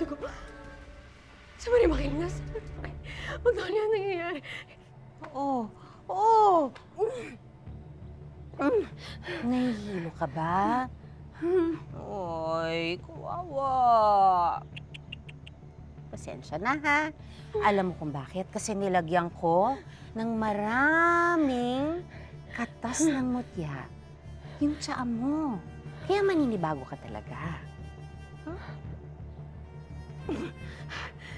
ko. Sa Maria Makilingas. Magkano yan nangyayari? Oo. Oo. Nahihilo ka ba? Oy, kawawa. Pasensya na, ha? Alam mo kung bakit? Kasi nilagyan ko ng maraming katas ng mutya yung tsaa mo. Kaya maninibago ka talaga.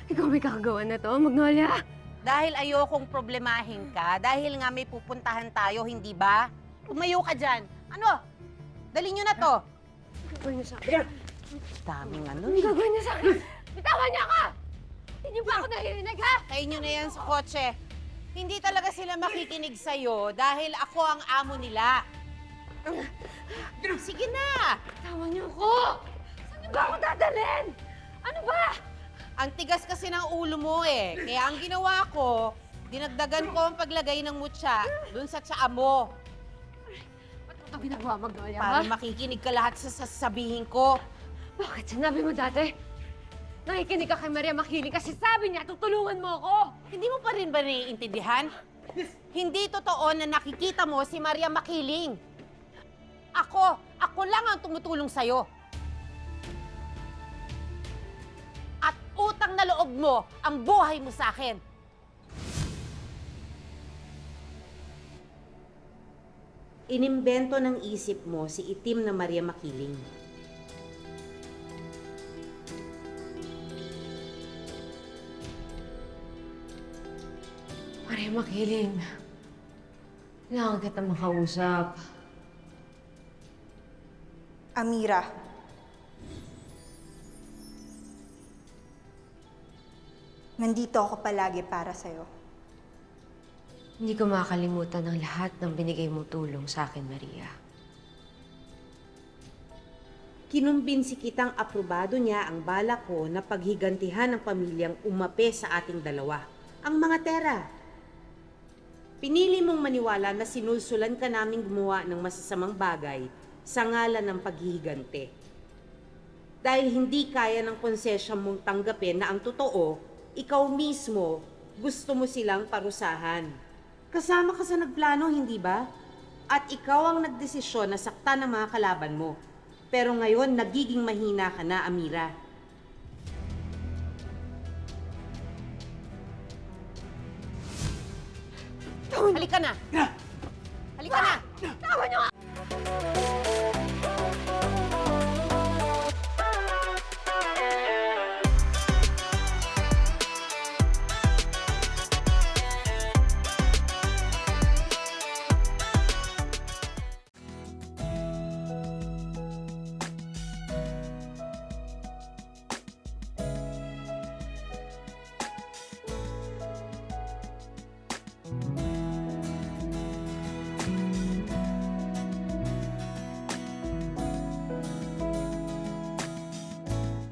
Ikaw may kakagawa na to, Magnolia. Dahil ayokong problemahin ka, dahil nga may pupuntahan tayo, hindi ba? Tumayo ka dyan. Ano? Dali nyo na to. Ang gagawin niyo sa akin? Daming ano. Ang gagawin niyo sa akin? Bitawan niyo ako! Hindi niyo ba ako naririnig, ha? Kayo nyo na yan sa kotse. Hindi talaga sila makikinig sa'yo dahil ako ang amo nila. Sige na! Bitawan niyo ako! Saan niyo ba ako dadalhin? Ano ba? Ang tigas kasi ng ulo mo eh. Kaya ang ginawa ko, dinagdagan ko ang paglagay ng mutya dun sa tsaa mo. Ba't mo ito ginagawa, Magnolia, Para ha? makikinig ka lahat sa sasabihin ko. Bakit sinabi mo dati? Nakikinig ka kay Maria Makiling kasi sabi niya, tutulungan mo ako! Hindi mo pa rin ba naiintindihan? Hindi totoo na nakikita mo si Maria Makiling. Ako lang ang tumutulong sa'yo. At utang na loob mo ang buhay mo sa akin. Inimbento ng isip mo si itim na Maria Makiling. Maria Makiling, kailangan kita makausap. Amira. Nandito ako palagi para sa'yo. Hindi ko makakalimutan ang lahat ng binigay mong tulong sa akin, Maria. Kinumbinsi kitang aprobado niya ang bala ko na paghigantihan ng pamilyang umape sa ating dalawa. Ang mga tera. Pinili mong maniwala na sinulsulan ka naming gumawa ng masasamang bagay sa ngalan ng paghihiganti. Dahil hindi kaya ng konsensya mong tanggapin na ang totoo, ikaw mismo gusto mo silang parusahan. Kasama ka sa nagplano, hindi ba? At ikaw ang nagdesisyon na saktan ang mga kalaban mo. Pero ngayon, nagiging mahina ka na, Amira. Halika na! Halika na! Tawa niyo nga!